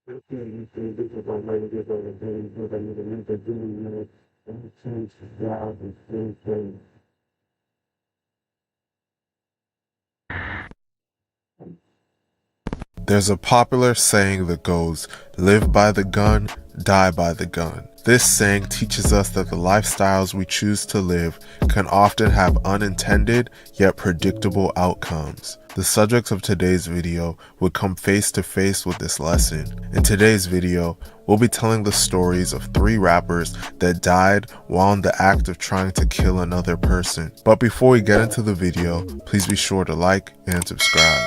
There's a popular saying that goes, live by the gun, die by the gun. This saying teaches us that the lifestyles we choose to live can often have unintended yet predictable outcomes. The subjects of today's video would come face to face with this lesson. In today's video, we'll be telling the stories of 3 rappers that died while in the act of trying to kill another person. But before we get into the video, please be sure to like and subscribe.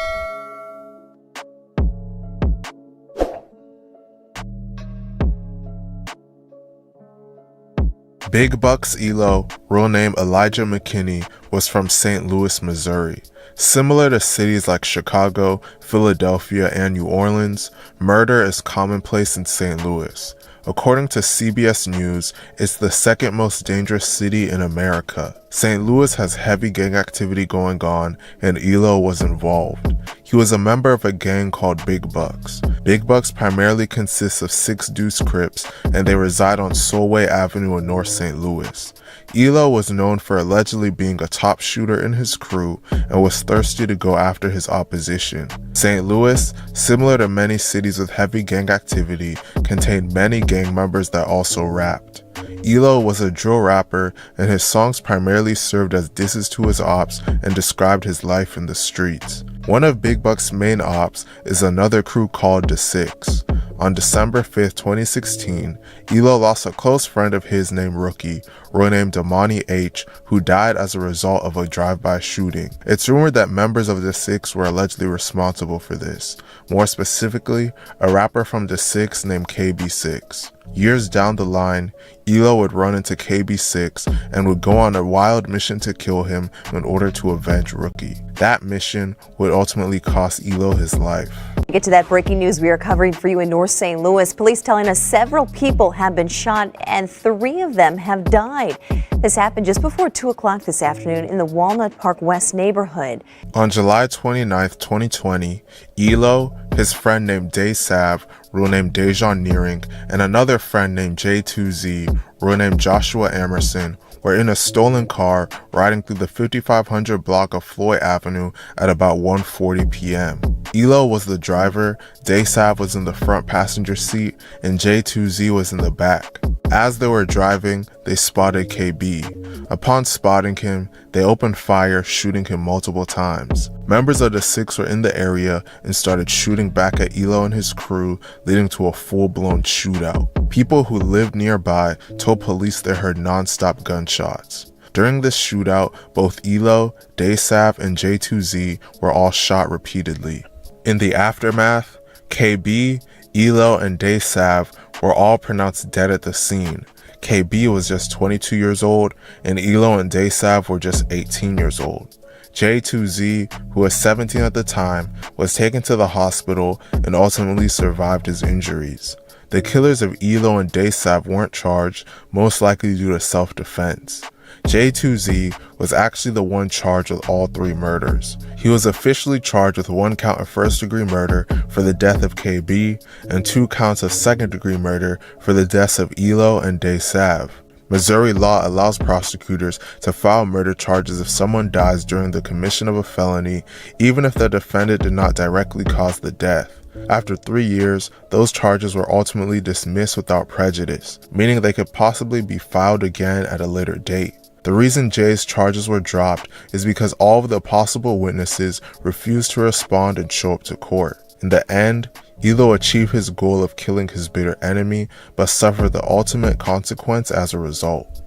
Big Bucks Elo, real name Elijah McKinney, was from St. Louis, Missouri. Similar to cities like Chicago, Philadelphia, and New Orleans, murder is commonplace in St. Louis. According to CBS News, it's the second most dangerous city in America. St. Louis has heavy gang activity going on, and Elo was involved. He was a member of a gang called Big Bucks. Big Bucks primarily consists of 6 Deuce Crips, and they reside on Solway Avenue in North St. Louis. Elo was known for allegedly being a top shooter in his crew and was thirsty to go after his opposition. St. Louis, similar to many cities with heavy gang activity, contained many gang members that also rapped. Elo was a drill rapper, and his songs primarily served as disses to his ops and described his life in the streets. One of Big Buck's main ops is another crew called The Six. On December 5th, 2016, Elo lost a close friend of his named Rookie, real name Damani H., who died as a result of a drive-by shooting. It's rumored that members of The Six were allegedly responsible for this. More specifically, a rapper from The Six named KB6. Years down the line, Elo would run into KB6 and would go on a wild mission to kill him in order to avenge Rookie. That mission would ultimately cost Elo his life. To get to that breaking news we are covering for you in North St. Louis, police telling us several people have been shot and 3 of them have died. This happened just before 2 o'clock this afternoon in the Walnut Park West neighborhood. On July 29th, 2020, Elo, his friend named Day Sav, real name Dejan Nearing, and another friend named J2Z, real name Joshua Emerson, were in a stolen car riding through the 5500 block of Floyd Avenue at about 1:40 p.m. Elo was the driver, Day Sav was in the front passenger seat, and J2Z was in the back. As they were driving, they spotted KB. Upon spotting him, they opened fire, shooting him multiple times. Members of the Six were in the area and started shooting back at Elo and his crew, leading to a full-blown shootout. People who lived nearby told police they heard non-stop gunshots. During this shootout, both Elo, Day Sav, and J2Z were all shot repeatedly. In the aftermath, KB, Elo, and Day Sav were all pronounced dead at the scene. KB was just 22 years old, and Elo and Day Sav were just 18 years old. J2Z, who was 17 at the time, was taken to the hospital and ultimately survived his injuries. The killers of Elo and Day Sav weren't charged, most likely due to self-defense. J2Z was actually the one charged with all 3 murders. He was officially charged with 1 count of first-degree murder for the death of KB and 2 counts of second-degree murder for the deaths of Elo and Day Sav. Missouri law allows prosecutors to file murder charges if someone dies during the commission of a felony, even if the defendant did not directly cause the death. After 3 years, those charges were ultimately dismissed without prejudice, meaning they could possibly be filed again at a later date. The reason Jay's charges were dropped is because all of the possible witnesses refused to respond and show up to court. In the end, Elo achieved his goal of killing his bitter enemy, but suffered the ultimate consequence as a result.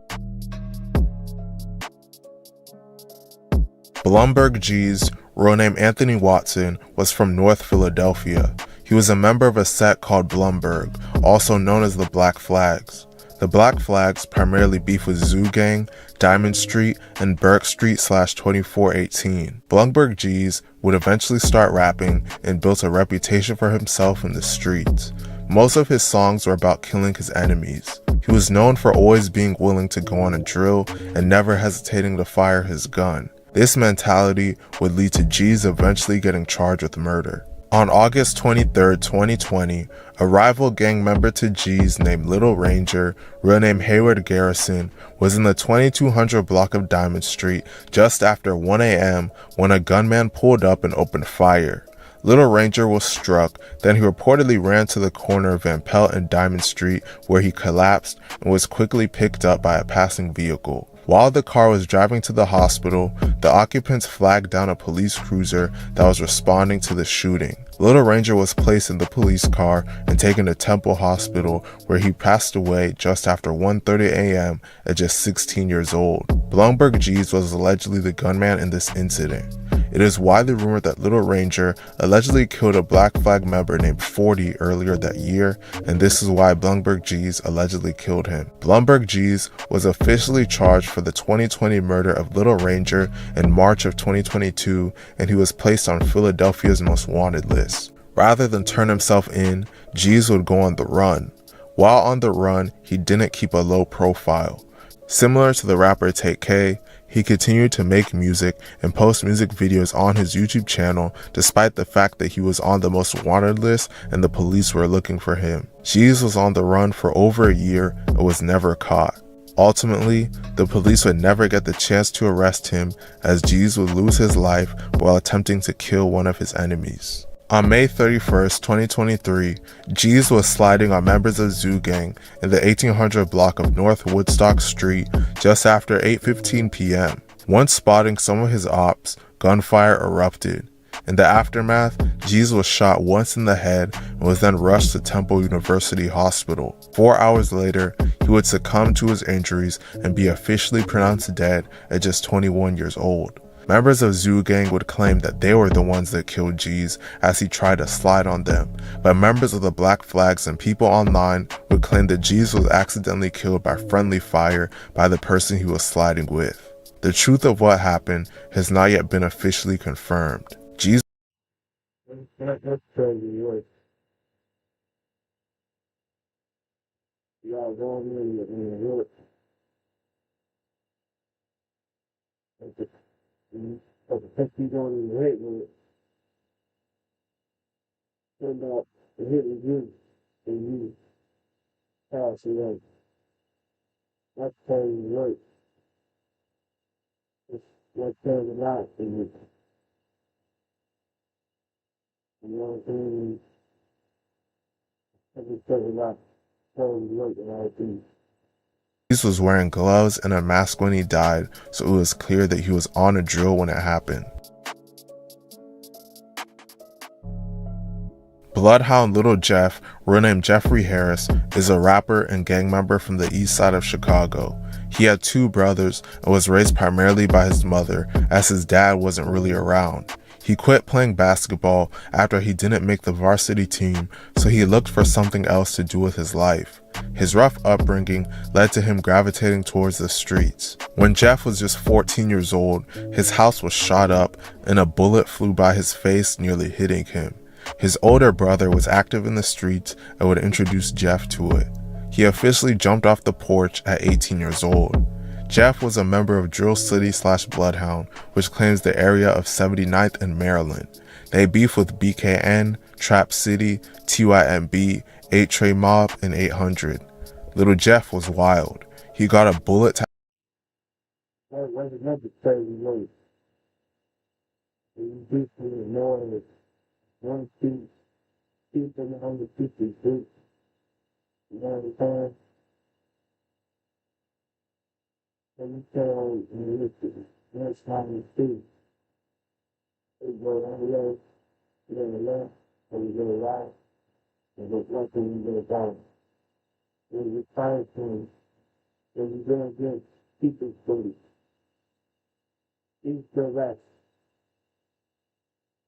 Blumberg G's, real name Anthony Watson, was from North Philadelphia. He was a member of a set called Blumberg, also known as the Black Flags. The Black Flags primarily beef with Zoo Gang, Diamond Street, and Burke Street /2418. Blumberg G's would eventually start rapping and built a reputation for himself in the streets. Most of his songs were about killing his enemies. He was known for always being willing to go on a drill and never hesitating to fire his gun. This mentality would lead to G's eventually getting charged with murder. On August 23, 2020, a rival gang member to G's named Little Ranger, real name Hayward Garrison, was in the 2200 block of Diamond Street just after 1 a.m. when a gunman pulled up and opened fire. Little Ranger was struck, then he reportedly ran to the corner of Van Pelt and Diamond Street where he collapsed and was quickly picked up by a passing vehicle. While the car was driving to the hospital, the occupants flagged down a police cruiser that was responding to the shooting. Little Ranger was placed in the police car and taken to Temple Hospital, where he passed away just after 1:30 a.m. at just 16 years old. Blumberg G's was allegedly the gunman in this incident. It is widely rumored that Little Ranger allegedly killed a Black Flag member named 40 earlier that year, and this is why Blumberg G's allegedly killed him. Blumberg G's was officially charged for the 2020 murder of Little Ranger in March of 2022, and he was placed on Philadelphia's most wanted list. Rather than turn himself in, G's would go on the run. While on the run, he didn't keep a low profile. Similar to the rapper Take K, he continued to make music and post music videos on his YouTube channel despite the fact that he was on the most wanted list and the police were looking for him. G's was on the run for over a year and was never caught. Ultimately, the police would never get the chance to arrest him, as G's would lose his life while attempting to kill one of his enemies. On May 31st, 2023, G's was sliding on members of Zoo Gang in the 1800 block of North Woodstock Street just after 8:15 p.m. Once spotting some of his ops, gunfire erupted. In the aftermath, G's was shot once in the head and was then rushed to Temple University Hospital. 4 hours later, he would succumb to his injuries and be officially pronounced dead at just 21 years old. Members of Zoo Gang would claim that they were the ones that killed G's as he tried to slide on them, but members of the Black Flags and people online would claim that G's was accidentally killed by friendly fire by the person he was sliding with. The truth of what happened has not yet been officially confirmed. G's That's crazy work. Y'all going in the work. But the fact you going in the head with it, turned out the hit was you, and you passed away. That's crazy work. It's like turning a lot for you. You know what I'm saying? I just tell a lot. Crazy work and all things. was wearing gloves and a mask when he died, so it was clear that he was on a drill when it happened. Bloodhound Little Jeff, real name Jeffrey Harris, is a rapper and gang member from the east side of Chicago. He had two brothers and was raised primarily by his mother, as his dad wasn't really around. He quit playing basketball after he didn't make the varsity team, so he looked for something else to do with his life. His rough upbringing led to him gravitating towards the streets. When Jeff was just 14 years old, his house was shot up and a bullet flew by his face, nearly hitting him. His older brother was active in the streets and would introduce Jeff to it. He officially jumped off the porch at 18 years old. Jeff was a member of Drill City / Bloodhound, which claims the area of 79th and Maryland. They beef with BKN, Trap City, TYMB, 8 Trey Mob, and 800. Little Jeff was wild. He got a bullet That was another crazy work. You do for the noise. 1 feet, people on the 50 feet. You know what I'm saying? And you tell me next time you see, it go on the left, you go to the left, or you go to the right, and go left and you go down. When you find things, when you go against people's booty, he's the rest.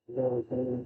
You know what I'm saying?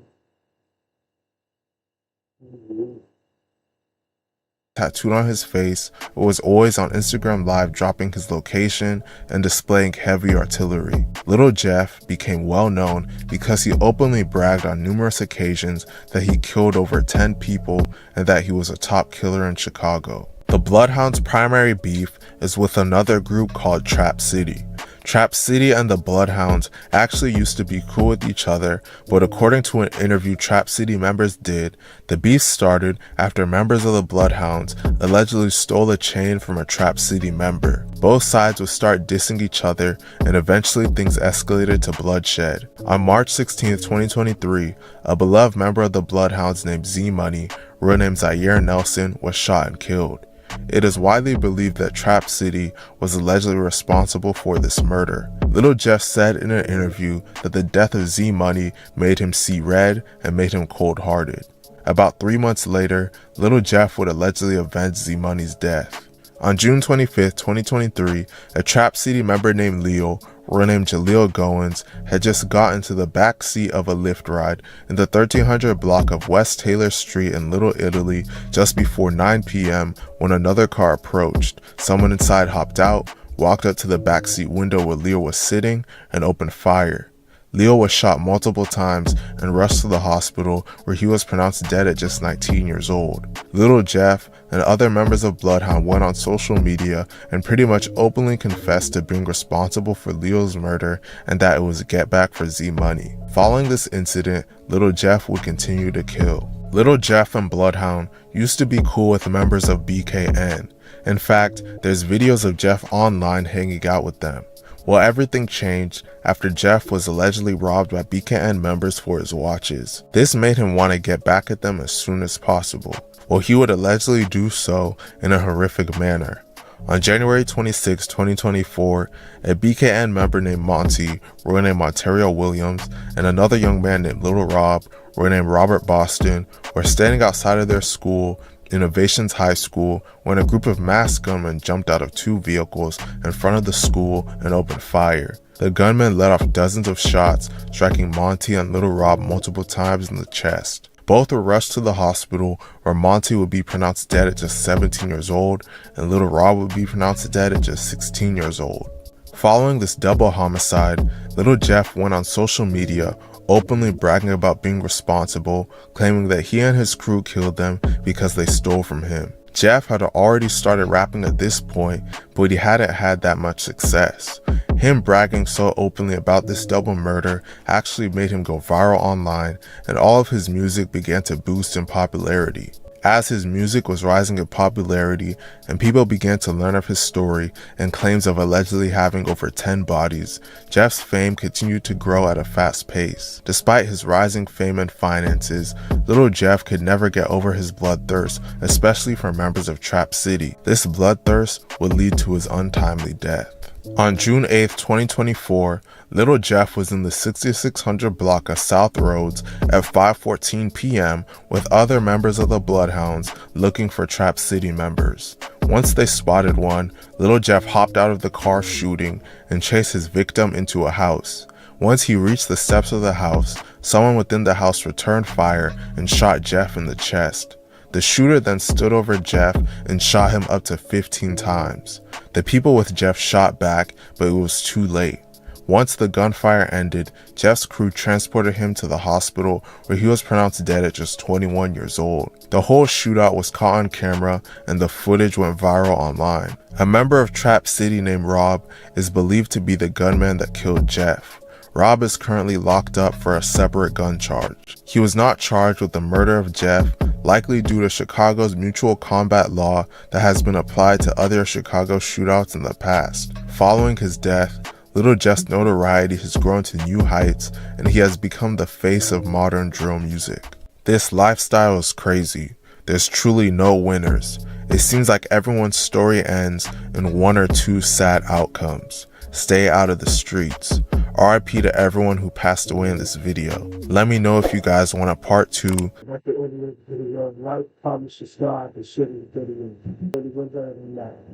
Tattooed on his face, but was always on Instagram Live dropping his location and displaying heavy artillery. Little Jeff became well known because he openly bragged on numerous occasions that he killed over 10 people and that he was a top killer in Chicago. The Bloodhound's primary beef is with another group called Trap City. Trap City and the Bloodhounds actually used to be cool with each other, but according to an interview Trap City members did, the beef started after members of the Bloodhounds allegedly stole a chain from a Trap City member. Both sides would start dissing each other, and eventually things escalated to bloodshed. On March 16, 2023, a beloved member of the Bloodhounds named Z-Money, real name Zaire Nelson, was shot and killed. It is widely believed that Trap City was allegedly responsible for this murder. Lil Jeff said in an interview that the death of Z-Money made him see red and made him cold-hearted. About 3 months later, Lil Jeff would allegedly avenge Z-Money's death. On June 25, 2023, a Trap City member named Leo, real name Jaleel Goins, had just gotten to the back seat of a Lyft ride in the 1300 block of West Taylor Street in Little Italy just before 9 p.m. when another car approached. Someone inside hopped out, walked up to the backseat window where Leo was sitting, and opened fire. Leo was shot multiple times and rushed to the hospital where he was pronounced dead at just 19 years old. Lil Jeff and other members of Bloodhound went on social media and pretty much openly confessed to being responsible for Leo's murder and that it was a get back for Z-Money. Following this incident, Lil Jeff would continue to kill. Lil Jeff and Bloodhound used to be cool with members of BKN. In fact, there's videos of Jeff online hanging out with them. Well, everything changed after Jeff was allegedly robbed by BKN members for his watches. This made him want to get back at them as soon as possible. Well, he would allegedly do so in a horrific manner. On January 26, 2024, a BKN member named Monty, real name Ontario Williams, and another young man named Little Rob, real name Robert Boston, were standing outside of their school, Innovations High School, when a group of masked gunmen jumped out of 2 vehicles in front of the school and opened fire. The gunmen let off dozens of shots, striking Monty and Little Rob multiple times in the chest. Both were rushed to the hospital, where Monty would be pronounced dead at just 17 years old, and Little Rob would be pronounced dead at just 16 years old. Following this double homicide, Lil Jeff went on social media, openly bragging about being responsible, claiming that he and his crew killed them because they stole from him. Jeff had already started rapping at this point, but he hadn't had that much success. Him bragging so openly about this double murder actually made him go viral online, and all of his music began to boost in popularity. As his music was rising in popularity and people began to learn of his story and claims of allegedly having over 10 bodies, Jeff's fame continued to grow at a fast pace. Despite his rising fame and finances, Lil Jeff could never get over his bloodthirst, especially for members of Trap City. This bloodthirst would lead to his untimely death. On June 8, 2024, Lil Jeff was in the 6600 block of South Roads at 5:14 p.m. with other members of the Bloodhounds looking for Trap City members. Once they spotted one, Lil Jeff hopped out of the car shooting and chased his victim into a house. Once he reached the steps of the house, someone within the house returned fire and shot Jeff in the chest. The shooter then stood over Jeff and shot him up to 15 times. The people with Jeff shot back, but it was too late. Once the gunfire ended, Jeff's crew transported him to the hospital where he was pronounced dead at just 21 years old. The whole shootout was caught on camera and the footage went viral online. A member of Trap City named Rob is believed to be the gunman that killed Jeff. Rob is currently locked up for a separate gun charge. He was not charged with the murder of Jeff, likely due to Chicago's mutual combat law that has been applied to other Chicago shootouts in the past. Following his death, Lil Jeff's notoriety has grown to new heights and he has become the face of modern drill music. This lifestyle is crazy. There's truly no winners. It seems like everyone's story ends in 1 or 2 sad outcomes. Stay out of the streets. RIP to everyone who passed away in this video. Let me know if you guys want a part 2. At the end of the video, like, comment, subscribe, and share the video. Really good than that.